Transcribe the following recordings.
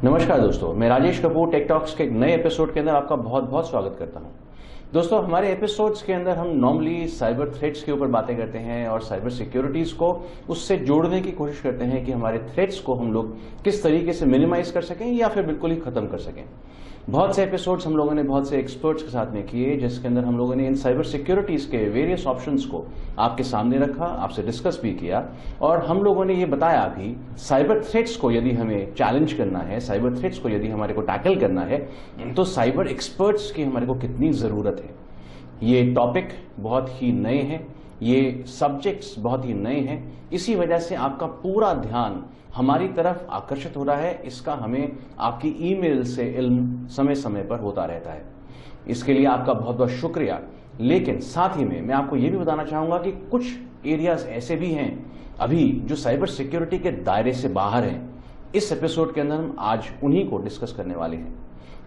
नमस्कार दोस्तों, मैं राजेश कपूर टेक टॉक्स के एक नए एपिसोड के अंदर आपका बहुत बहुत स्वागत करता हूं। दोस्तों, हमारे एपिसोड्स के अंदर हम नॉर्मली साइबर थ्रेट्स के ऊपर बातें करते हैं और साइबर सिक्योरिटीज को उससे जोड़ने की कोशिश करते हैं कि हमारे थ्रेट्स को हम लोग किस तरीके से मिनिमाइज कर सकें या फिर बिल्कुल ही खत्म कर सकें। बहुत से एपिसोड्स हम लोगों ने बहुत से एक्सपर्ट्स के साथ में किए, जिसके अंदर हम लोगों ने इन साइबर सिक्योरिटीज के वेरियस ऑप्शंस को आपके सामने रखा, आपसे डिस्कस भी किया और हम लोगों ने ये बताया भी साइबर थ्रेट्स को यदि हमें चैलेंज करना है, साइबर थ्रेट्स को यदि हमारे को टैकल करना है, तो साइबर एक्सपर्ट्स की हमारे को कितनी जरूरत है। ये टॉपिक बहुत ही नए हैं, ये सब्जेक्ट्स बहुत ही नए हैं, इसी वजह से आपका पूरा ध्यान हमारी तरफ आकर्षित हो रहा है। इसका हमें आपकी ईमेल से इल्म समय समय पर होता रहता है। इसके लिए आपका बहुत बहुत शुक्रिया। लेकिन साथ ही में मैं आपको ये भी बताना चाहूंगा कि कुछ एरियाज ऐसे भी हैं अभी जो साइबर सिक्योरिटी के दायरे से बाहर हैं। इस एपिसोड के अंदर हम आज उन्हीं को डिस्कस करने वाले हैं।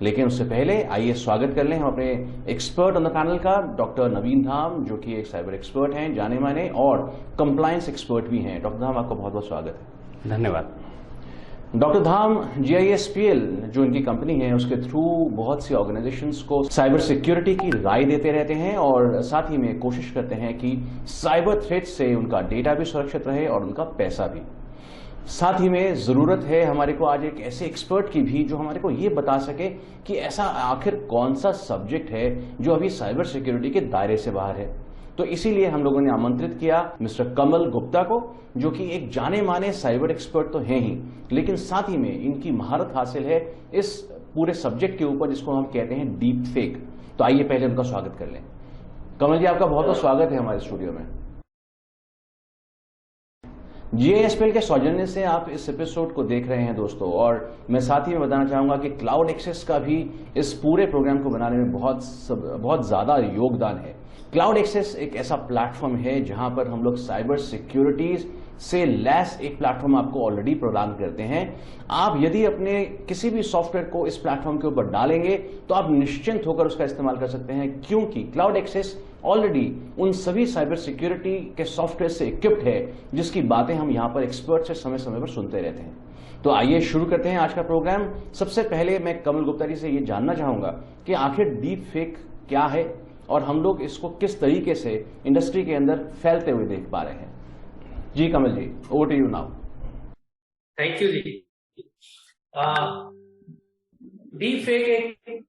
लेकिन उससे पहले आइए स्वागत कर लें हम अपने एक्सपर्ट ऑन द पैनल का, डॉक्टर नवीन धाम, जो कि एक साइबर एक्सपर्ट हैं, जाने माने, और कंप्लायंस एक्सपर्ट भी हैं। डॉक्टर धाम, आपका बहुत बहुत स्वागत है। धन्यवाद। डॉक्टर धाम GISPL जो इनकी कंपनी है, उसके थ्रू बहुत सी ऑर्गेनाइजेशंस को साइबर सिक्योरिटी की राय देते रहते हैं और साथ ही में कोशिश करते हैं कि साइबर थ्रेट से उनका डेटा भी सुरक्षित रहे और उनका पैसा भी। साथ ही में जरूरत है हमारे को आज एक ऐसे एक्सपर्ट की भी जो हमारे को ये बता सके कि ऐसा आखिर कौन सा सब्जेक्ट है जो अभी साइबर सिक्योरिटी के दायरे से बाहर है। तो इसीलिए हम लोगों ने आमंत्रित किया मिस्टर कमल गुप्ता को, जो कि एक जाने माने साइबर एक्सपर्ट तो हैं ही, लेकिन साथ ही में इनकी महारत हासिल है इस पूरे सब्जेक्ट के ऊपर, जिसको हम कहते हैं डीप फेक। तो आइए पहले उनका स्वागत कर लें। कमल जी, आपका बहुत बहुत स्वागत है हमारे स्टूडियो में। GISPL के सौजन्य से आप इस एपिसोड को देख रहे हैं दोस्तों, और मैं साथ ही में बताना चाहूंगा कि क्लाउड एक्सेस का भी इस पूरे प्रोग्राम को बनाने में बहुत ज्यादा योगदान है। क्लाउड एक्सेस एक ऐसा प्लेटफॉर्म है जहां पर हम लोग साइबर सिक्योरिटीज से लैस एक प्लेटफॉर्म आपको ऑलरेडी प्रदान करते हैं। आप यदि अपने किसी भी सॉफ्टवेयर को इस प्लेटफॉर्म के ऊपर डालेंगे तो आप निश्चिंत होकर उसका इस्तेमाल कर सकते हैं, क्योंकि क्लाउड एक्सेस ऑलरेडी उन सभी साइबर सिक्योरिटी के सॉफ्टवेयर से इक्विप्ड है जिसकी बातें हम यहां पर एक्सपर्ट से समय समय पर सुनते रहते हैं। तो आइए शुरू करते हैं आज का प्रोग्राम। सबसे पहले मैं कमल गुप्ता जी से ये जानना चाहूंगा कि आखिर डीप फेक क्या है और हम लोग इसको किस तरीके से इंडस्ट्री के अंदर फैलते हुए देख पा रहे हैं। Ji Kamal ji, over to you now. Thank you ji. Deep fake एक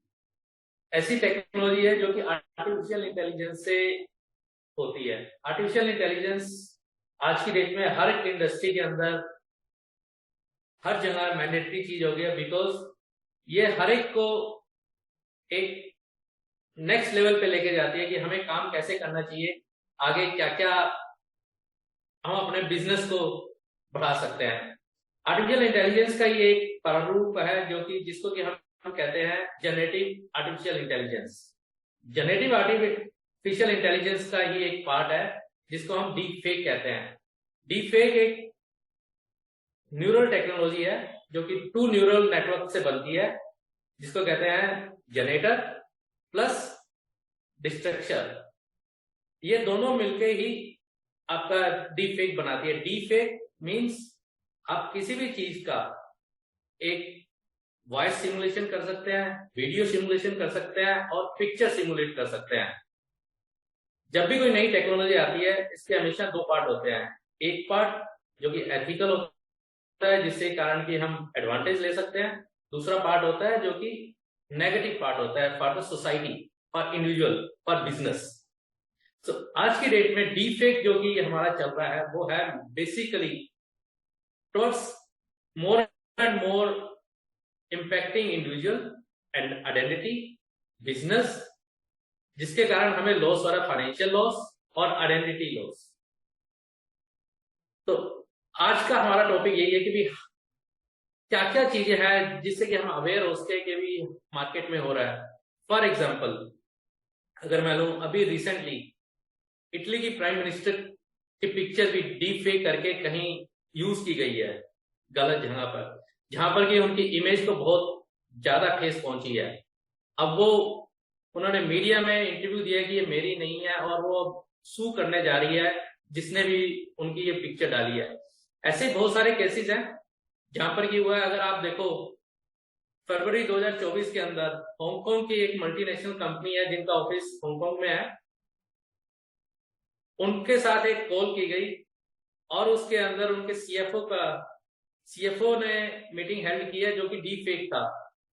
ऐसी टेक्नोलॉजी है जो कि आर्टिफिशियल इंटेलिजेंस से होती है। आर्टिफिशियल इंटेलिजेंस आज की डेट में हर एक इंडस्ट्री के अंदर हर जगह मैंडेटरी चीज हो गया, बिकॉज ये हर एक को एक नेक्स्ट लेवल पे लेके जाती है कि हमें काम कैसे करना चाहिए, आगे क्या क्या हम अपने बिजनेस को बढ़ा सकते हैं। आर्टिफिशियल इंटेलिजेंस का ये एक प्रारूप है जो कि जिसको कि हम कहते हैं generative artificial intelligence. Generative artificial intelligence का ही एक पार्ट है जिसको हम डीप फेक कहते हैं। डीप फेक एक न्यूरल टेक्नोलॉजी है जो कि 2 न्यूरल नेटवर्क से बनती है, जिसको कहते हैं जनरेटर प्लस डिस्ट्रक्शन। ये दोनों मिलके ही आपका डीप फेक बनाती है। डीप फेक मीन्स आप किसी भी चीज का एक वॉइस सिमुलेशन कर सकते हैं, वीडियो सिमुलेशन कर सकते हैं और पिक्चर सिमुलेट कर सकते हैं। जब भी कोई नई टेक्नोलॉजी आती है, इसके हमेशा 2 पार्ट होते हैं। एक पार्ट जो कि एथिकल होता है, जिससे कारण कि हम एडवांटेज ले सकते हैं। दूसरा पार्ट होता है जो कि नेगेटिव पार्ट होता है for the society, for individual, for business. तो आज की डेट में डीप फेक जो कि हमारा चल रहा है वो है basically towards more and more impacting individual and identity, business, जिसके कारण हमें लॉस हो रहा है, फाइनेंशियल लॉस और आइडेंटिटी लॉस। तो आज का हमारा टॉपिक यही है कि भी क्या क्या चीजें हैं जिससे कि हम अवेयर हो सके कि भी मार्केट में हो रहा है। फॉर एग्जाम्पल, अगर मैं लूं, अभी रिसेंटली इटली की प्राइम मिनिस्टर की पिक्चर भी डीप फेक करके कहीं यूज की गई है गलत जगह पर, जहां पर कि उनकी इमेज को बहुत ज्यादा ठेस पहुंची है। अब वो उन्होंने मीडिया में इंटरव्यू दिया कि ये मेरी नहीं है और वो सू करने जा रही है जिसने भी उनकी ये पिक्चर डाली है। ऐसे बहुत सारे केसेस हैं जहां पर की हुआ है। अगर आप देखो फरवरी 2024 के अंदर हांगकांग की एक मल्टीनेशनल कंपनी है जिनका ऑफिस हांगकांग में है, उनके साथ एक कॉल की गई और उसके अंदर उनके सीएफओ ने मीटिंग हेल्ड की है जो कि डीप फेक था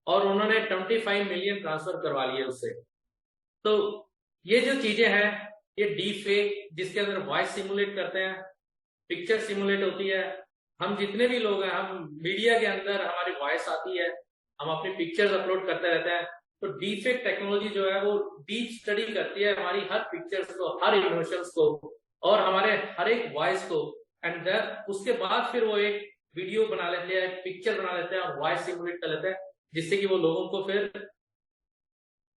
और उन्होंने 25 मिलियन ट्रांसफर करवा लिए उससे। तो ये जो चीजें हैं ये डीप फेक, जिसके अंदर वॉइस सिमुलेट करते हैं, पिक्चर सिमुलेट होती है। हम जितने भी लोग हैं, हम मीडिया के अंदर हमारी वॉइस आती है, हम अपनी पिक्चर्स अपलोड करते रहते हैं। तो डीप फेक टेक्नोलॉजी जो है वो डीप स्टडी करती है हमारी हर पिक्चर्स को, हर इमोशंस को और हमारे हर एक वॉइस को, एंड देन उसके बाद फिर वो एक वीडियो बना लेते हैं, पिक्चर बना लेते हैं और वॉइस सिमुलेट कर लेते हैं, जिससे कि वो लोगों को फिर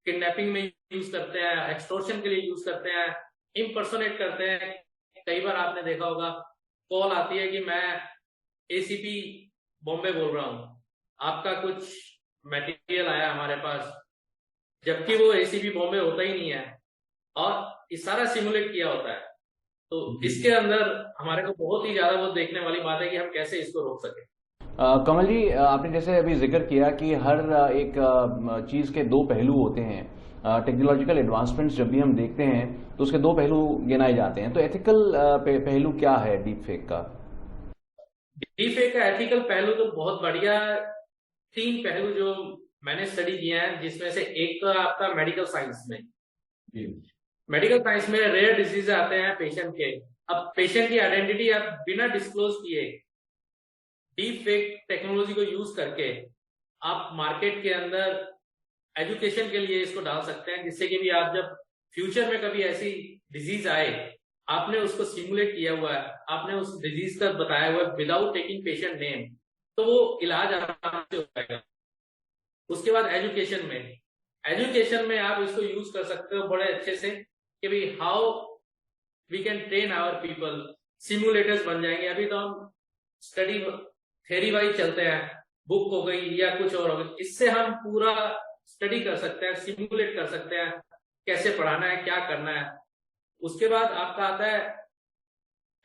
किडनैपिंग में यूज करते हैं, एक्सटॉर्शन के लिए यूज करते हैं, इम्पर्सोनेट करते हैं। कई बार आपने देखा होगा कॉल आती है कि मैं एसीपी बॉम्बे बोल रहा हूं, आपका कुछ मटेरियल आया हमारे पास, जबकि वो एसीपी बॉम्बे होता ही नहीं है और ये सारा सिमुलेट किया होता है। तो इसके अंदर हमारे को बहुत ही ज्यादा वो देखने वाली बात है कि हम कैसे इसको रोक सके। कमल जी, आपने जैसे अभी जिक्र किया कि हर एक चीज के दो पहलू होते हैं। टेक्नोलॉजिकल एडवांसमेंट्स जब भी हम देखते हैं तो उसके दो पहलू गिनाए जाते हैं। तो एथिकल पहलू क्या है डीप फेक का? डीप फेक का एथिकल पहलू तो बहुत बढ़िया, 3 पहलू जो मैंने स्टडी किए हैं, जिसमें से एक तो आपका मेडिकल साइंस में। मेडिकल साइंस में रेयर डिजीज आते हैं पेशेंट के। अब पेशेंट की आइडेंटिटी आप बिना डिस्क्लोज किए डीप फेक टेक्नोलॉजी को यूज करके आप मार्केट के अंदर एजुकेशन के लिए इसको डाल सकते हैं, जिससे कि भी आप जब फ्यूचर में कभी ऐसी डिजीज आए, आपने उसको सिमुलेट किया हुआ है, आपने उस डिजीज का बताया हुआ है विदाउट टेकिंग पेशेंट नेम, तो वो इलाज आराम से हो जाएगा। उसके बाद एजुकेशन में आप इसको यूज कर सकते हो बड़े अच्छे से कि भाई how we can train our people, simulators बन जाएंगे। अभी तो हम स्टडी थ्योरी वाइज चलते हैं, बुक हो गई या कुछ और हो गई, इससे हम पूरा स्टडी कर सकते हैं, सिमुलेट कर सकते हैं कैसे पढ़ाना है, क्या करना है। उसके बाद आपका आता है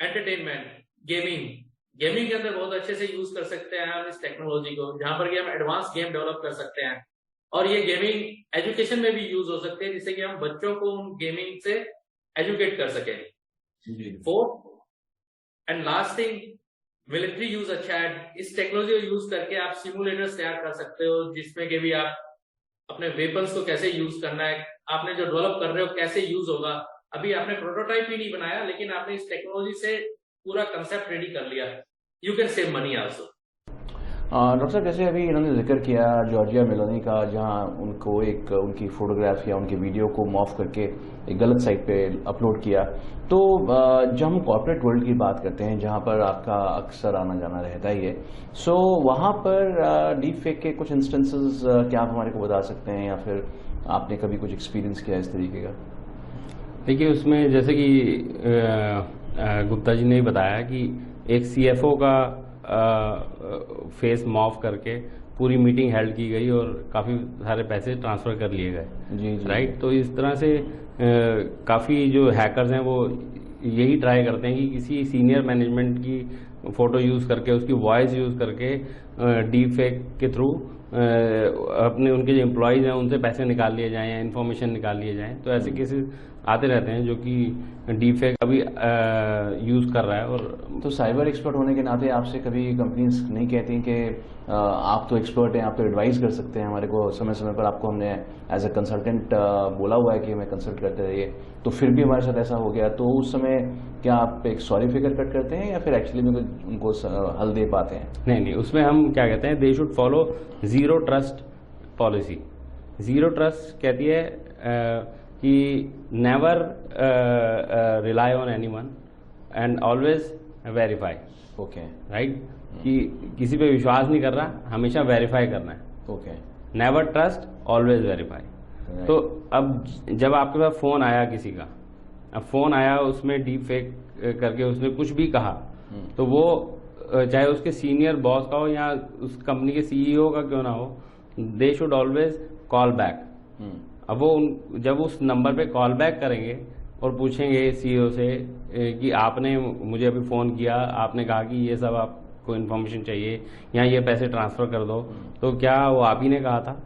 एंटरटेनमेंट, गेमिंग के अंदर बहुत अच्छे से यूज कर सकते हैं हम इस टेक्नोलॉजी को, जहां पर कि हम एडवांस गेम डेवलप कर सकते हैं और ये गेमिंग एजुकेशन में भी यूज हो सकते हैं, जिससे कि हम बच्चों को गेमिंग से एजुकेट कर सके। 4th and last thing, military use अच्छा है। इस टेक्नोलॉजी को यूज करके आप सिमुलेटर्स तैयार कर सकते हो, जिसमें कि भी आप अपने वेपन्स को कैसे यूज करना है, आपने जो डेवलप कर रहे हो कैसे यूज होगा। अभी आपने प्रोटोटाइप ही नहीं बनाया, लेकिन आपने इस टेक्नोलॉजी से पूरा कंसेप्ट रेडी कर लिया। You can save money also. Doctor साहब, जैसे अभी इन्होंने जिक्र किया जॉर्जिया मेलोनी का, जहां उनको एक उनकी फोटोग्राफ या उनके वीडियो को मॉफ करके एक गलत साइट पे अपलोड किया। तो जब हम कॉर्पोरेट वर्ल्ड की बात करते हैं, जहां पर आपका अक्सर आना जाना रहता ही है, सो वहां पर डीप फेक के कुछ इंस्टेंसेस क्या आप हमारे को बता सकते हैं, या फिर आपने कभी कुछ एक्सपीरियंस किया इस तरीके का? देखिए, उसमें जैसे कि गुप्ता जी ने बताया कि एक सीएफओ का फेस मॉफ करके पूरी मीटिंग हेल्ड की गई और काफ़ी सारे पैसे ट्रांसफ़र कर लिए गए। जी। राइट। तो इस तरह से काफ़ी जो हैकर्स हैं वो यही ट्राई करते हैं कि किसी सीनियर मैनेजमेंट की फ़ोटो यूज़ करके, उसकी वॉइस यूज़ करके डीप फेक के थ्रू अपने उनके जो एम्प्लॉयज़ हैं उनसे पैसे निकाल लिए जाएं या इन्फॉर्मेशन निकाल लिए जाएं। तो ऐसे केसेस आते रहते हैं जो कि डीप फेक अभी यूज़ कर रहा है। और तो साइबर एक्सपर्ट होने के नाते आपसे कभी कंपनीज नहीं कहती कि आप तो एक्सपर्ट हैं, आप तो एडवाइस कर सकते हैं हमारे को, समय समय पर आपको हमने एज अ कंसल्टेंट बोला हुआ है कि हमें कंसल्ट करते रहिए, तो फिर भी हमारे साथ ऐसा हो गया, तो उस समय क्या आप एक सॉरी फिगर कट करते हैं या फिर एक्चुअली में उनको हल दे पाते हैं? नहीं, उसमें हम क्या कहते हैं, they should follow zero trust policy. Zero trust कहती है कि never rely on anyone and always verify. Okay. Right. कि किसी पे विश्वास नहीं कर रहा, हमेशा वेरीफाई करना है। Okay. Never trust, always verify. तो अब जब आपके पास फोन आया किसी का, अब फोन आया, उसमें डीप फेक करके उसने कुछ भी कहा, तो वो चाहे उसके सीनियर बॉस का हो या उस कंपनी के सीईओ का क्यों ना हो, they should always call back. अब वो जब उस नंबर पे कॉल बैक करेंगे, और पूछेंगे CEO से कि आपने मुझे अभी फ़ोन किया, आपने कहा कि ये सब आपको इन्फॉर्मेशन चाहिए या ये पैसे ट्रांसफ़र कर दो, तो क्या वो आप ही ने कहा था?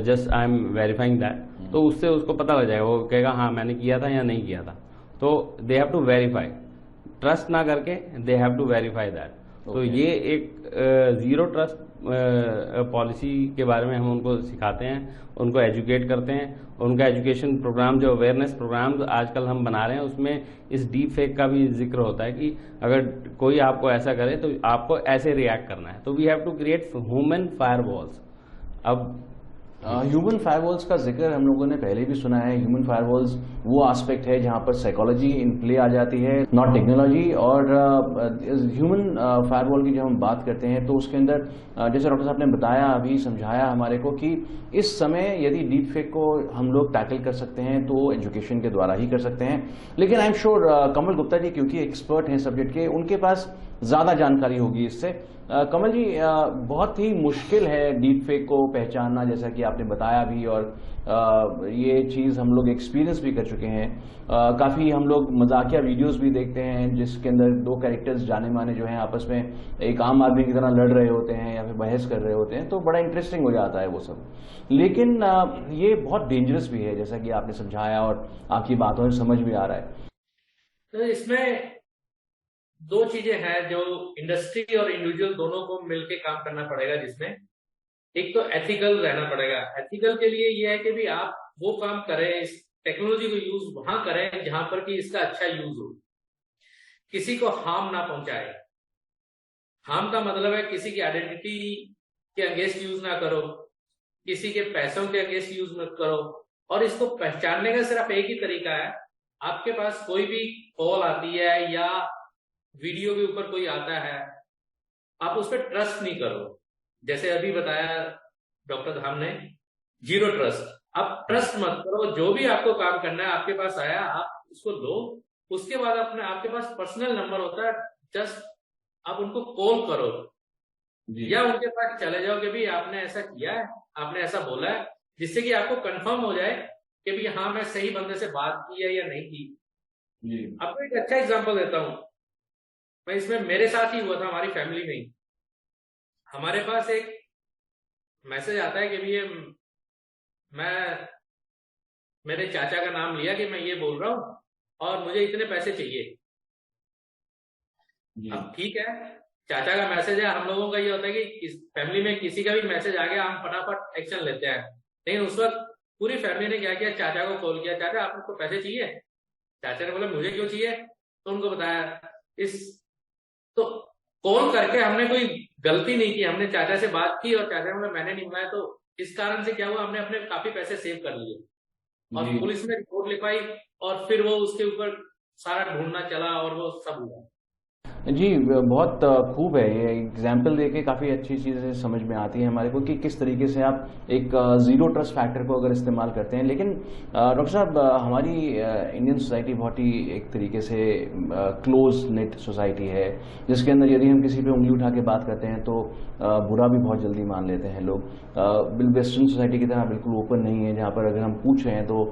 Just I am verifying that. तो उससे उसको पता लग जाएगा, वो कहेगा हाँ मैंने किया था या नहीं किया था। तो they have to verify, trust ना करके they have to verify that. तो ये एक ज़ीरो ट्रस्ट पॉलिसी के बारे में हम उनको सिखाते हैं, उनको एजुकेट करते हैं। उनका एजुकेशन प्रोग्राम, जो अवेयरनेस प्रोग्राम आजकल हम बना रहे हैं, उसमें इस डीप फेक का भी जिक्र होता है कि अगर कोई आपको ऐसा करे तो आपको ऐसे रिएक्ट करना है। तो we have to create human firewalls. अब ह्यूमन फायरवॉल्स का जिक्र हम लोगों ने पहले भी सुना है। ह्यूमन फायरवॉल्स वो एस्पेक्ट है जहां पर साइकोलॉजी इन प्ले आ जाती है, नॉट टेक्नोलॉजी। और ह्यूमन फायरवॉल की जब हम बात करते हैं तो उसके अंदर जैसे डॉक्टर साहब ने बताया, अभी समझाया हमारे को कि इस समय यदि डीप फेक को हम लोग टैकल कर सकते हैं तो एजुकेशन के द्वारा ही कर सकते हैं। लेकिन आई एम श्योर कमल गुप्ता जी क्योंकि एक्सपर्ट हैं सब्जेक्ट के, उनके पास ज्यादा जानकारी होगी इससे। कमल जी, बहुत ही मुश्किल है डीप फेक को पहचानना, जैसा कि आपने बताया भी, और ये चीज हम लोग एक्सपीरियंस भी कर चुके हैं। काफी हम लोग मजाकिया वीडियोस भी देखते हैं जिसके अंदर दो कैरेक्टर्स जाने माने जो हैं आपस में एक आम आदमी की तरह लड़ रहे होते हैं या फिर बहस कर रहे होते हैं, तो बड़ा इंटरेस्टिंग हो जाता है वो सब। लेकिन ये बहुत डेंजरस भी है, जैसा कि आपने समझाया और आपकी बातों से समझ भी आ रहा है। तो इसमें दो चीजें हैं जो इंडस्ट्री और इंडिविजुअल दोनों को मिलकर काम करना पड़ेगा, जिसमें एक तो एथिकल रहना पड़ेगा। एथिकल के लिए यह है कि भी आप वो काम करें, इस टेक्नोलॉजी को यूज वहां करें जहां पर कि इसका अच्छा यूज हो, किसी को हार्म ना पहुंचाए। हार्म का मतलब है किसी की आइडेंटिटी के अगेंस्ट यूज ना करो, किसी के पैसों के अगेंस्ट यूज मत करो। और इसको पहचानने का सिर्फ एक ही तरीका है, आपके पास कोई भी कॉल आती है या वीडियो के ऊपर कोई आता है, आप उस पर ट्रस्ट नहीं करो। जैसे अभी बताया डॉक्टर धाम ने, जीरो ट्रस्ट। आप ट्रस्ट मत करो, जो भी आपको काम करना है आपके पास आया आप उसको लो। उसके बाद अपने आपके पास पर्सनल नंबर होता है, जस्ट आप उनको कॉल करो या उनके पास चले जाओ कि भी आपने ऐसा किया है, आपने ऐसा बोला है, जिससे कि आपको कंफर्म हो जाए कि भी हाँ मैं सही बंदे से बात की है या नहीं की। आपको एक अच्छा एग्जांपल देता हूं मैं, इसमें मेरे साथ ही हुआ था, हमारी फैमिली में ही। हमारे पास एक मैसेज आता है कि भी ये मैं मेरे चाचा का नाम लिया कि मैं ये बोल रहा हूं और मुझे इतने पैसे चाहिए। अब ठीक है, चाचा का मैसेज है, हम लोगों का ये होता है कि फैमिली में किसी का भी मैसेज आ गया हम फटाफट एक्शन लेते हैं। लेकिन उस वक्त पूरी फैमिली ने क्या किया, चाचा को कॉल किया, चाचा आपको पैसे चाहिए? चाचा ने बोला मुझे क्यों चाहिए? तो उनको बताया तो कॉल करके हमने कोई गलती नहीं की, हमने चाचा से बात की और चाचा ने बोला मैंने नहीं बुलाया। तो इस कारण से क्या हुआ, हमने अपने काफी पैसे सेव कर लिए और पुलिस में रिपोर्ट लिखवाई और फिर वो उसके ऊपर सारा ढूंढना चला और वो सब हुआ। जी, बहुत खूब है ये एग्जाम्पल देके, काफ़ी अच्छी चीज़ें समझ में आती है हमारे को कि किस तरीके से आप एक ज़ीरो ट्रस्ट फैक्टर को अगर इस्तेमाल करते हैं। लेकिन डॉक्टर साहब, हमारी इंडियन सोसाइटी बहुत ही एक तरीके से क्लोज नेट सोसाइटी है, जिसके अंदर यदि हम किसी पे उंगली उठा के बात करते हैं तो बुरा भी बहुत जल्दी मान लेते हैं लोग। वेस्टर्न सोसाइटी की तरह बिल्कुल ओपन नहीं है, जहाँ पर अगर हम पूछ रहे हैं तो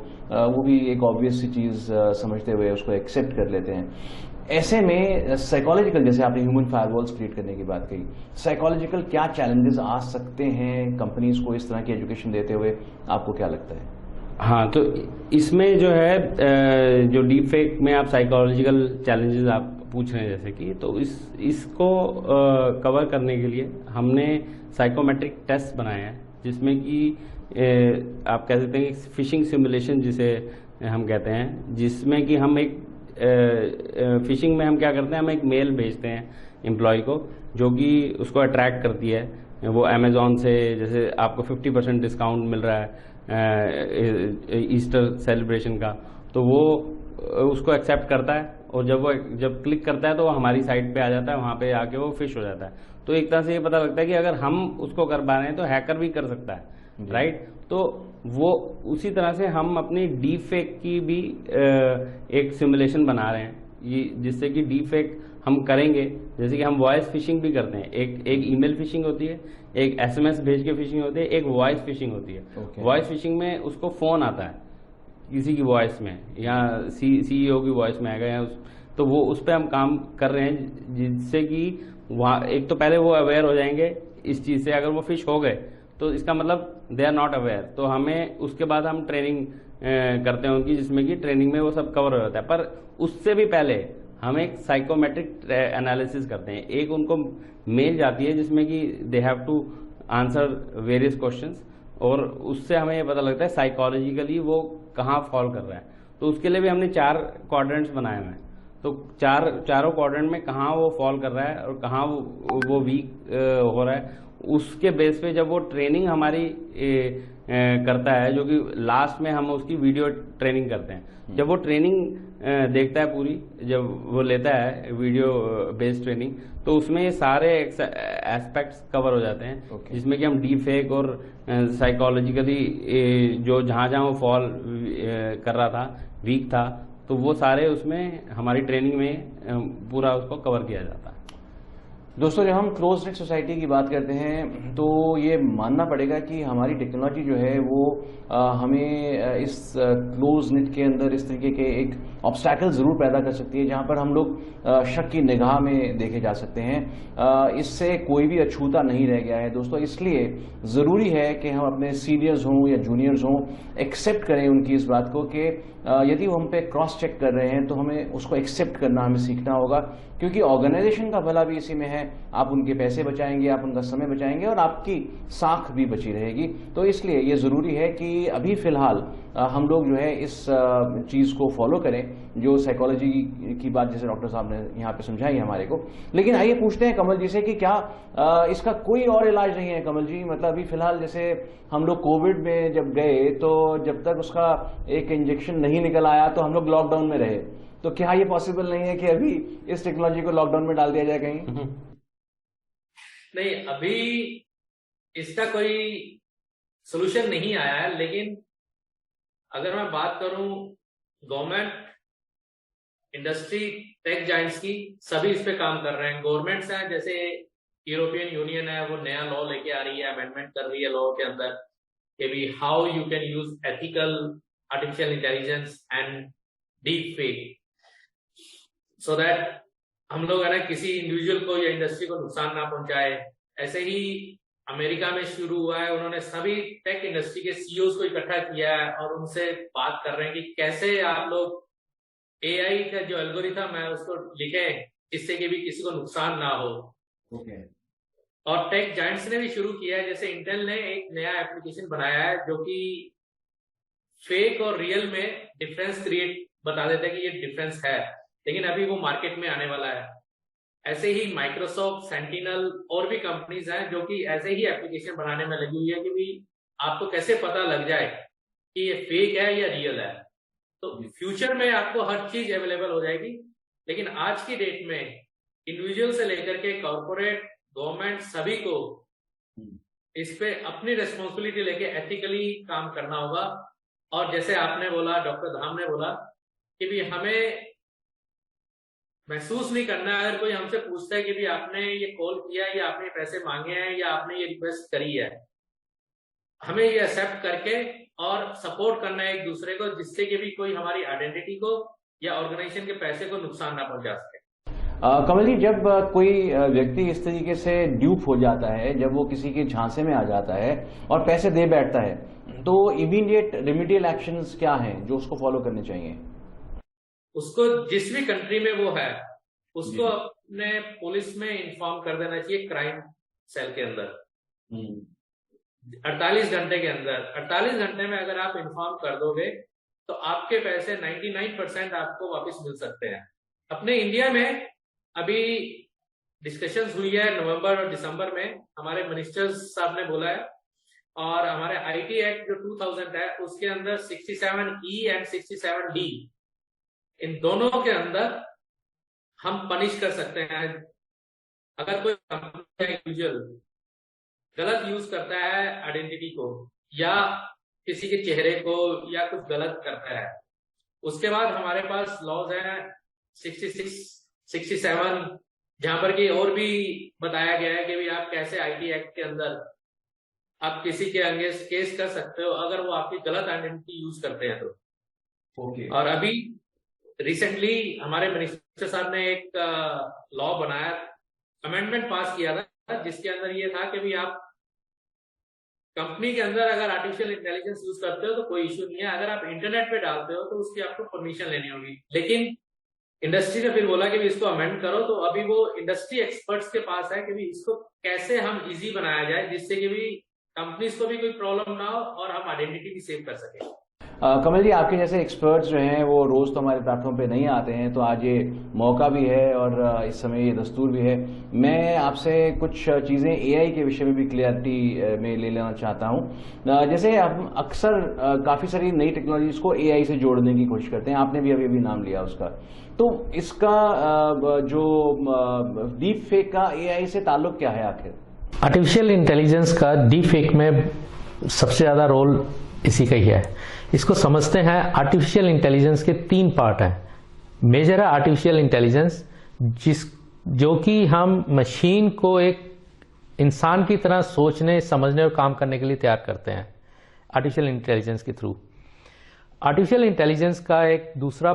वो भी एक ऑब्वियस सी चीज़ समझते हुए उसको एक्सेप्ट कर लेते हैं। ऐसे में साइकोलॉजिकल, जैसे आपने ह्यूमन फायरवॉल्स क्रिएट करने की बात कही, साइकोलॉजिकल क्या चैलेंजेस आ सकते हैं कंपनीज को इस तरह की एजुकेशन देते हुए, आपको क्या लगता है? हाँ, तो इसमें जो है जो डीप फेक में आप साइकोलॉजिकल चैलेंजेस आप पूछ रहे हैं जैसे कि, तो इसको कवर करने के लिए हमने साइकोमेट्रिक टेस्ट बनाए हैं, जिसमें कि आप कह सकते हैं कि फिशिंग सिमुलेशन जिसे हम कहते हैं, जिसमें कि हम एक फिशिंग में हम क्या करते हैं, हम एक मेल भेजते हैं एम्प्लॉय को, जो कि उसको अट्रैक्ट करती है। वो अमेज़ॉन से जैसे आपको 50% डिस्काउंट मिल रहा है ईस्टर सेलिब्रेशन का, तो वो उसको एक्सेप्ट करता है और जब क्लिक करता है तो वो हमारी साइट पे आ जाता है, वहाँ पे आके वो फिश हो जाता है। तो एक तरह से ये पता लगता है कि अगर हम उसको कर पा रहे हैं तो हैकर भी कर सकता है, राइट? तो वो उसी तरह से हम अपनी डीप फेक की भी एक सिमुलेशन बना रहे हैं, ये जिससे कि डीप फेक हम करेंगे, जैसे कि हम वॉइस फिशिंग भी करते हैं। एक ईमेल फिशिंग होती है, एक SMS भेज के फिशिंग होती है, एक वॉइस फिशिंग होती है। वॉइस फिशिंग में उसको फोन आता है, किसी की वॉइस में या सीईओ की वॉइस में आएगा, या तो वो उस पर हम काम कर रहे हैं, जिससे कि वहाँ एक तो पहले वो अवेयर हो जाएंगे इस चीज़ से। अगर वो फिश हो गए तो इसका मतलब दे आर नॉट अवेयर, तो हमें उसके बाद हम ट्रेनिंग करते हैं उनकी, जिसमें कि ट्रेनिंग में वो सब कवर हो जाता है। पर उससे भी पहले हम एक साइकोमेट्रिक एनालिसिस करते हैं। एक उनको मेल जाती है जिसमें कि they have to answer various questions, और उससे हमें ये पता लगता है साइकोलॉजिकली वो कहाँ फॉल कर रहा है। तो उसके लिए भी हमने 4 क्वाड्रेंट्स बनाए हुए हैं। तो चारों क्वाड्रेंट में कहाँ वो फॉल कर रहा है और कहाँ वो वीक हो रहा है, उसके बेस पे जब वो ट्रेनिंग हमारी करता है, जो कि लास्ट में हम उसकी वीडियो ट्रेनिंग करते हैं। जब वो ट्रेनिंग देखता है पूरी, जब वो लेता है वीडियो बेस्ड ट्रेनिंग, तो उसमें ये सारे एस्पेक्ट्स कवर हो जाते हैं। जिसमें कि हम डीप फेक और साइकोलॉजिकली जो जहाँ वो फॉल कर रहा था, वीक था, तो वो सारे उसमें हमारी ट्रेनिंग में पूरा उसको कवर किया जाता है। दोस्तों, जब हम क्लोज नेट सोसाइटी की बात करते हैं तो ये मानना पड़ेगा कि हमारी टेक्नोलॉजी जो है वो हमें इस क्लोज नेट के अंदर इस तरीके के एक ऑब्स्टैकल ज़रूर पैदा कर सकती है, जहां पर हम लोग शक की निगाह में देखे जा सकते हैं। इससे कोई भी अछूता नहीं रह गया है दोस्तों। इसलिए ज़रूरी है कि हम अपने सीनियर्स हों या जूनियर्स हों, एक्सेप्ट करें उनकी इस बात को कि यदि वो हम पे क्रॉस चेक कर रहे हैं तो हमें उसको एक्सेप्ट करना, हमें सीखना होगा, क्योंकि ऑर्गेनाइजेशन का भला भी इसी में है। आप उनके पैसे बचाएंगे, आप उनका समय बचाएंगे और आपकी साख भी बची रहेगी। तो इसलिए ये ज़रूरी है कि अभी फ़िलहाल हम लोग जो है इस चीज़ को फॉलो करें, जो साइकोलॉजी की बात जैसे डॉक्टर साहब ने यहाँ पे समझाई हमारे को। लेकिन आइए पूछते हैं कमल जी से कि क्या इसका कोई और इलाज नहीं है कमल जी? मतलब अभी फ़िलहाल जैसे हम लोग कोविड में जब गए तो जब तक उसका एक इंजेक्शन नहीं निकल आया तो हम लोग लॉकडाउन में रहे। तो क्या ये पॉसिबल नहीं है कि अभी इस टेक्नोलॉजी को लॉकडाउन में डाल दिया जाए कहीं? नहीं, अभी इसका कोई सोल्यूशन नहीं आया है। लेकिन अगर मैं बात करूं गवर्नमेंट, इंडस्ट्री, टेक जाइंट्स की, सभी इस पे काम कर रहे हैं। गवर्नमेंट्स हैं, जैसे यूरोपियन यूनियन है, वो नया लॉ लेके आ रही है, अमेंडमेंट कर रही है लॉ के अंदर कि भी how you can use ethical artificial intelligence and deep fake, so that हम लोग है ना किसी इंडिविजुअल को या इंडस्ट्री को नुकसान ना पहुंचाए। ऐसे ही अमेरिका में शुरू हुआ है, उन्होंने सभी टेक इंडस्ट्री के सीईओज को इकट्ठा किया है और उनसे बात कर रहे हैं कि कैसे आप लोग एआई का जो एल्गोरिथम है उसको लिखें जिससे कि भी किसी को नुकसान ना हो। और टेक जायंट्स ने भी शुरू किया है, जैसे इंटेल ने एक नया एप्लीकेशन बनाया है जो कि फेक और रियल में डिफरेंस क्रिएट बता देता है कि ये डिफरेंस है, लेकिन अभी वो मार्केट में आने वाला है। ऐसे ही माइक्रोसॉफ्ट, सेंटिनल और भी कंपनीज हैं जो कि ऐसे ही एप्लीकेशन बनाने में लगी हुई है कि भी आपको कैसे पता लग जाए कि ये फेक है या रियल है। तो फ्यूचर में आपको हर चीज अवेलेबल हो जाएगी, लेकिन आज की डेट में इंडिविजुअल से लेकर के कॉर्पोरेट, गवर्नमेंट, सभी को इस पे अपनी रिस्पॉन्सिबिलिटी लेके एथिकली काम करना होगा। और जैसे आपने बोला, डॉक्टर धाम ने बोला कि भी हमें महसूस नहीं करना है, अगर कोई हमसे पूछता है कि भी आपने ये कॉल किया या आपने पैसे मांगे हैं या आपने ये रिक्वेस्ट करी है, हमें ये एक्सेप्ट करके और सपोर्ट करना है एक दूसरे को, जिससे कि भी कोई हमारी आइडेंटिटी को या ऑर्गेनाइजेशन के पैसे को नुकसान ना पहुंचा सके। कमल जी, जब कोई व्यक्ति इस तरीके से ड्यूप हो जाता है, जब वो किसी के झांसे में आ जाता है और पैसे दे बैठता है, तो इमीडिएट रेमेडियल एक्शंस क्या हैं जो उसको फॉलो करने चाहिए? उसको जिस भी कंट्री में वो है उसको अपने पुलिस में इन्फॉर्म कर देना चाहिए, क्राइम सेल के अंदर 48 घंटे के अंदर। 48 घंटे में अगर आप इन्फॉर्म कर दोगे तो आपके पैसे 99% आपको वापस मिल सकते हैं। अपने इंडिया में अभी डिस्कशंस हुई है नवंबर और दिसंबर में, हमारे मिनिस्टर्स साहब ने बोला है, और हमारे आईटी एक्ट जो 2000 है उसके अंदर 67E एंड 67D, इन दोनों के अंदर हम पनिश कर सकते हैं। अगर कोई इंडिविजुअल गलत यूज करता है आइडेंटिटी को या किसी के चेहरे को या कुछ गलत करता है, उसके बाद हमारे पास लॉज हैं 66, 67, जहां पर कि और भी बताया गया है कि भी आप कैसे आईटी एक्ट के अंदर आप किसी के अगेंस्ट केस कर सकते हो अगर वो आपकी गलत आइडेंटिटी यूज करते हैं। तो ओके। और अभी रिसेंटली हमारे मिनिस्टर साहब ने एक लॉ बनाया, अमेंडमेंट पास किया था, जिसके अंदर ये था कि भी आप कंपनी के अंदर अगर आर्टिफिशियल इंटेलिजेंस यूज करते हो तो कोई इश्यू नहीं है, अगर आप इंटरनेट पे डालते हो तो उसकी आपको परमिशन लेनी होगी। लेकिन इंडस्ट्री ने फिर बोला कि भी इसको अमेंड करो, तो अभी वो इंडस्ट्री एक्सपर्ट्स के पास है कि भी इसको कैसे हम इजी बनाया जाए जिससे कि भी कंपनीज को भी कोई प्रॉब्लम ना हो और हम आइडेंटिटी भी सेव कर सके। कमल जी, आपके जैसे एक्सपर्ट्स जो हैं वो रोज तो हमारे प्लेटफॉर्म पे नहीं आते हैं, तो आज ये मौका भी है और इस समय ये दस्तूर भी है। मैं आपसे कुछ चीज़ें एआई के विषय में भी क्लियरिटी में ले लेना चाहता हूँ। जैसे हम अक्सर काफ़ी सारी नई टेक्नोलॉजीज को एआई से जोड़ने की कोशिश करते हैं, आपने भी अभी नाम लिया उसका, तो इसका जो डीप फेक का एआई से ताल्लुक क्या है आखिर? आर्टिफिशियल इंटेलिजेंस का डीप फेक में सबसे ज़्यादा रोल इसी का ही है। इसको समझते हैं, आर्टिफिशियल इंटेलिजेंस के 3 पार्ट हैं। मेजर है आर्टिफिशियल इंटेलिजेंस, जो कि हम मशीन को एक इंसान की तरह सोचने, समझने और काम करने के लिए तैयार करते हैं आर्टिफिशियल इंटेलिजेंस के थ्रू। आर्टिफिशियल इंटेलिजेंस का एक दूसरा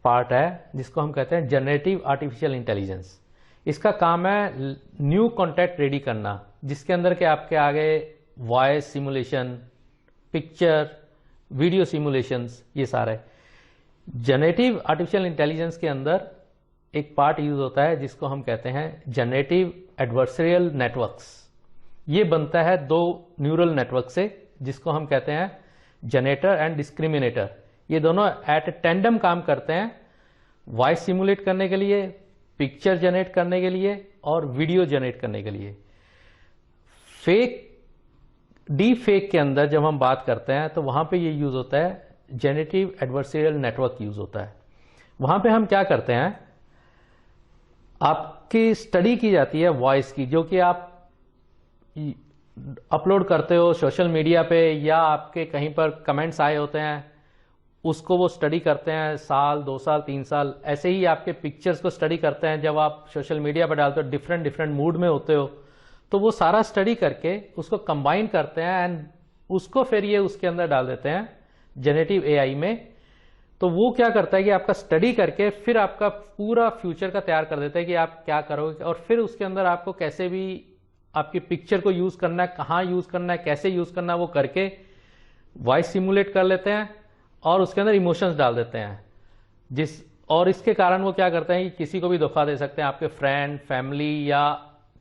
पार्ट है जिसको हम कहते हैं जनरेटिव आर्टिफिशियल इंटेलिजेंस। इसका काम है न्यू कॉन्टेंट रेडी करना, जिसके अंदर के आपके आगे voice simulation, picture, video simulations, ये सारे। जनरेटिव आर्टिफिशियल इंटेलिजेंस के अंदर एक पार्ट यूज होता है जिसको हम कहते हैं जनरेटिव एडवर्सरियल नेटवर्क्स। ये बनता है 2 न्यूरल नेटवर्क से, जिसको हम कहते हैं जनरेटर एंड डिस्क्रिमिनेटर। ये दोनों एट टेंडम काम करते हैं वॉइस सिमुलेट करने के लिए, पिक्चर जनरेट करने के लिए और वीडियो जनरेट करने के लिए। डीप फेक के अंदर जब हम बात करते हैं तो वहां पे ये यूज होता है जेनेरेटिव एडवर्सरियल नेटवर्क यूज होता है। वहां पे हम क्या करते हैं, आपकी स्टडी की जाती है वॉइस की, जो कि आप अपलोड करते हो सोशल मीडिया पे या आपके कहीं पर कमेंट्स आए होते हैं, उसको वो स्टडी करते हैं साल, 2 साल, 3 साल। ऐसे ही आपके पिक्चर्स को स्टडी करते हैं, जब आप सोशल मीडिया पर डालते हो, डिफरेंट मूड में होते हो, तो वो सारा स्टडी करके उसको कंबाइन करते हैं एंड उसको फिर ये उसके अंदर डाल देते हैं जनरेटिव एआई में। तो वो क्या करता है कि आपका स्टडी करके फिर आपका पूरा फ्यूचर का तैयार कर देता है कि आप क्या करोगे, और फिर उसके अंदर आपको कैसे भी आपकी पिक्चर को यूज करना है, कहाँ यूज करना है, कैसे यूज करना है, वो करके वॉइस सिमुलेट कर लेते हैं और उसके अंदर इमोशंस डाल देते हैं। और इसके कारण वो क्या करते हैं कि किसी को भी धोखा दे सकते हैं, आपके फ्रेंड, फैमिली या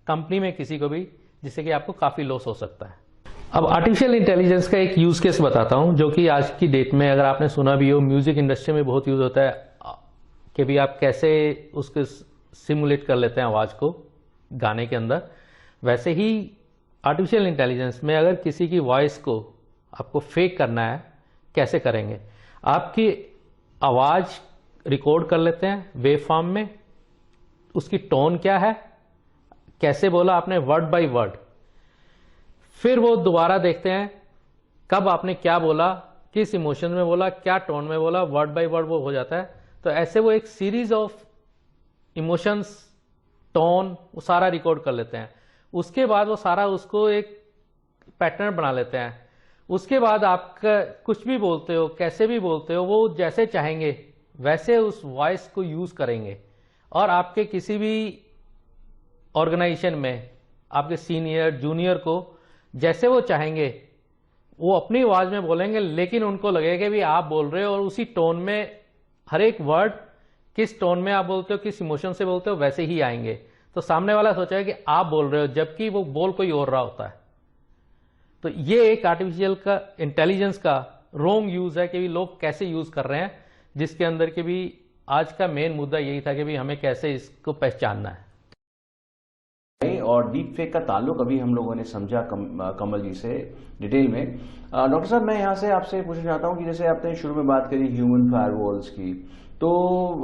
कंपनी में किसी को भी, जिससे कि आपको काफी लॉस हो सकता है। अब आर्टिफिशियल इंटेलिजेंस का एक यूज केस बताता हूं, जो कि आज की डेट में अगर आपने सुना भी हो, म्यूजिक इंडस्ट्री में बहुत यूज होता है कि भी आप कैसे उसको सिमुलेट कर लेते हैं आवाज को गाने के अंदर। वैसे ही आर्टिफिशियल इंटेलिजेंस में अगर किसी की वॉइस को आपको फेक करना है, कैसे करेंगे? आपकी आवाज रिकॉर्ड कर लेते हैं वेव फॉर्म में, उसकी टोन क्या है, कैसे बोला आपने वर्ड बाय वर्ड, फिर वो दोबारा देखते हैं कब आपने क्या बोला, किस इमोशन में बोला, क्या टोन में बोला, वर्ड बाय वर्ड वो हो जाता है। तो ऐसे वो एक सीरीज ऑफ इमोशंस, टोन, वो सारा रिकॉर्ड कर लेते हैं। उसके बाद वो सारा उसको एक पैटर्न बना लेते हैं। उसके बाद आपका कुछ भी बोलते हो, कैसे भी बोलते हो, वो जैसे चाहेंगे वैसे उस वॉइस को यूज करेंगे। और आपके किसी भी ऑर्गेनाइजेशन में आपके सीनियर, जूनियर को जैसे वो चाहेंगे वो अपनी आवाज में बोलेंगे, लेकिन उनको लगेगा भी आप बोल रहे हो, और उसी टोन में हर एक वर्ड किस टोन में आप बोलते हो, किस इमोशन से बोलते हो, वैसे ही आएंगे। तो सामने वाला सोचेगा कि आप बोल रहे हो, जबकि वो बोल कोई और रहा होता है। तो ये एक आर्टिफिशियल का इंटेलिजेंस का रॉन्ग यूज है कि भी लोग कैसे यूज कर रहे हैं, जिसके अंदर के भी आज का मेन मुद्दा यही था कि भी हमें कैसे इसको पहचानना है। और डीप फेक का ताल्लुक अभी हम लोगों ने समझा कमल जी से डिटेल में। डॉक्टर साहब, मैं यहाँ से आपसे पूछना चाहता हूँ कि जैसे आपने शुरू में बात करी ह्यूमन फायरवॉल्स की, तो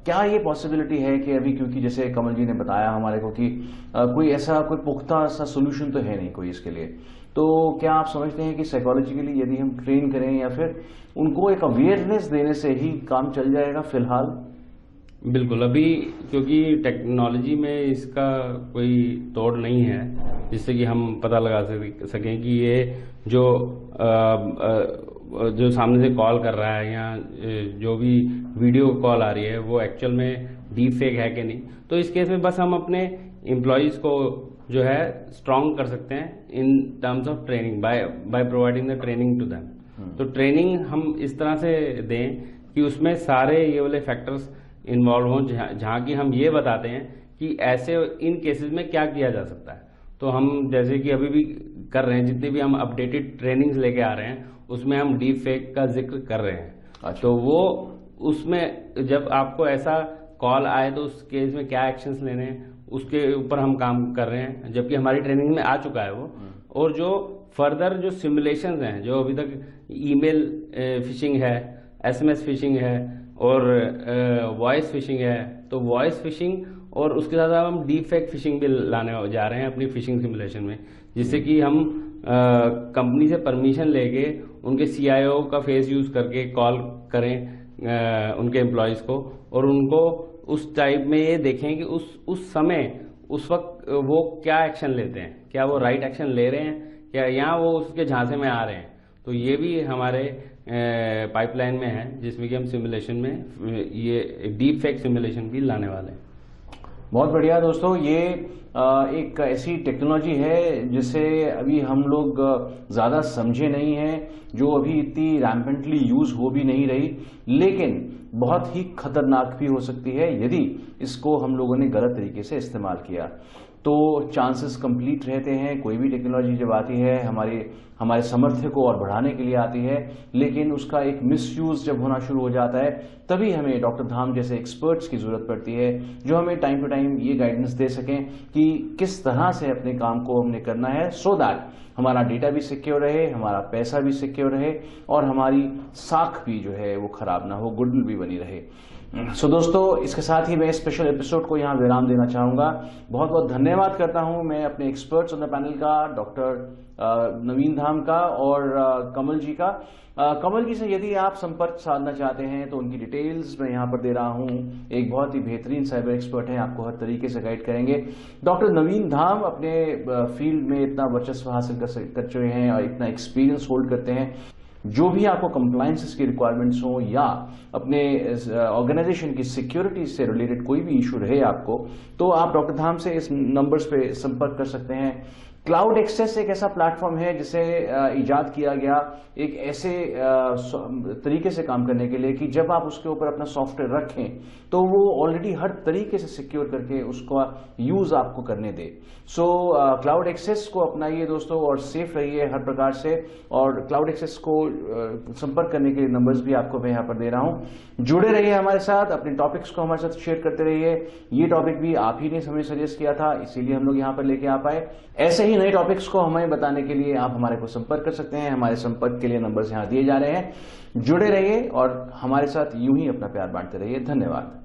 क्या ये पॉसिबिलिटी है कि अभी, क्योंकि जैसे कमल जी ने बताया हमारे को कि कोई ऐसा कोई पुख्ता सा सोल्यूशन तो है नहीं कोई इसके लिए, तो क्या आप समझते हैं कि साइकोलॉजिकली यदि हम ट्रेन करें या फिर उनको एक अवेयरनेस देने से ही काम चल जाएगा फिलहाल? बिल्कुल, अभी क्योंकि टेक्नोलॉजी में इसका कोई तोड़ नहीं है जिससे कि हम पता लगा सकें कि ये जो जो सामने से कॉल कर रहा है या जो भी वीडियो कॉल आ रही है वो एक्चुअल में डीप फेक है कि नहीं। तो इस केस में बस हम अपने एम्प्लॉयज़ को जो है स्ट्रॉन्ग कर सकते हैं in terms of training by providing the training to them. तो ट्रेनिंग हम इस तरह से दें कि उसमें सारे ये वाले फैक्टर्स इन्वॉल्व हों, जहाँ की हम ये बताते हैं कि ऐसे इन केसेस में क्या किया जा सकता है। तो हम जैसे कि अभी भी कर रहे हैं, जितनी भी हम अपडेटेड ट्रेनिंग्स लेके आ रहे हैं उसमें हम डीप फेक का जिक्र कर रहे हैं। अच्छा। तो वो उसमें जब आपको ऐसा कॉल आए तो उस केस में क्या एक्शंस लेने हैं उसके ऊपर हम काम कर रहे हैं, जबकि हमारी ट्रेनिंग में आ चुका है वो। और जो फर्दर जो सिमुलेशंस हैं, जो अभी तक ईमेल फिशिंग है, एसएमएस फिशिंग है और वॉइस फिशिंग है, तो वॉइस फिशिंग और उसके साथ साथ हम डीप फेक फिशिंग भी लाने जा रहे हैं अपनी फिशिंग सिमुलेशन में, जिससे कि हम कंपनी से परमिशन लेके उनके CIO का फेस यूज करके कॉल करें उनके एम्प्लॉयज़ को, और उनको उस टाइप में ये देखें कि उस समय उस वक्त वो क्या एक्शन लेते हैं, क्या वो राइट एक्शन ले रहे हैं क्या, या वो उसके झांसे में आ रहे हैं। तो ये भी हमारे पाइपलाइन में है, जिसमें कि हम सिमुलेशन में ये डीप फेक सिमुलेशन भी लाने वाले हैं। बहुत बढ़िया दोस्तों, ये एक ऐसी टेक्नोलॉजी है जिसे अभी हम लोग ज़्यादा समझे नहीं हैं, जो अभी इतनी रैम्पेंटली यूज़ हो भी नहीं रही, लेकिन बहुत ही खतरनाक भी हो सकती है यदि इसको हम लोगों ने गलत तरीके से इस्तेमाल किया। तो चांसेस कंप्लीट रहते हैं। कोई भी टेक्नोलॉजी जब आती है हमारे सामर्थ्य को और बढ़ाने के लिए आती है, लेकिन उसका एक मिसयूज जब होना शुरू हो जाता है तभी हमें डॉक्टर धाम जैसे एक्सपर्ट्स की जरूरत पड़ती है, जो हमें टाइम टू टाइम ये गाइडेंस दे सकें कि किस तरह से अपने काम को हमने करना है, सो दैट हमारा डेटा भी सिक्योर रहे, हमारा पैसा भी सिक्योर रहे और हमारी साख भी जो है वो खराब ना हो, गुडविल भी बनी रहे। सो दोस्तों, इसके साथ ही मैं स्पेशल एपिसोड को यहाँ विराम देना चाहूंगा। बहुत बहुत धन्यवाद करता हूं मैं अपने एक्सपर्ट्स ऑन द पैनल का, डॉक्टर नवीन धाम का और कमल जी का। कमल जी से यदि आप संपर्क साधना चाहते हैं तो उनकी डिटेल्स मैं यहाँ पर दे रहा हूँ। एक बहुत ही बेहतरीन साइबर एक्सपर्ट हैं, आपको हर तरीके से गाइड करेंगे। डॉक्टर नवीन धाम अपने फील्ड में इतना वर्चस्व हासिल कर चुके हैं और इतना एक्सपीरियंस होल्ड करते हैं, जो भी आपको कंप्लायंसेस की रिक्वायरमेंट्स हो या अपने ऑर्गेनाइजेशन की सिक्योरिटी से रिलेटेड कोई भी इशू रहे आपको, तो आप डॉक्टर धाम से इस नंबर्स पे संपर्क कर सकते हैं। क्लाउड एक्सेस एक ऐसा प्लेटफॉर्म है जिसे इजाद किया गया एक ऐसे तरीके से काम करने के लिए कि जब आप उसके ऊपर अपना सॉफ्टवेयर रखें तो वो ऑलरेडी हर तरीके से सिक्योर करके उसका यूज आपको करने दे। सो क्लाउड एक्सेस को अपनाइए दोस्तों और सेफ रहिए हर प्रकार से। और क्लाउड एक्सेस को संपर्क करने के लिए नंबर्स भी आपको मैं यहाँ पर दे रहा हूँ। जुड़े रहिए हमारे साथ, अपने टॉपिक्स को हमारे साथ शेयर करते रहिए। ये टॉपिक भी आप ही ने हमें सजेस्ट किया था, इसीलिए हम लोग यहाँ पर लेके आ पाए। ऐसे ही नए टॉपिक्स को हमें बताने के लिए आप हमारे को संपर्क कर सकते हैं। हमारे संपर्क के लिए नंबर्स यहाँ दिए जा रहे हैं। जुड़े रहिए और हमारे साथ यूं ही अपना प्यार बांटते रहिए। धन्यवाद।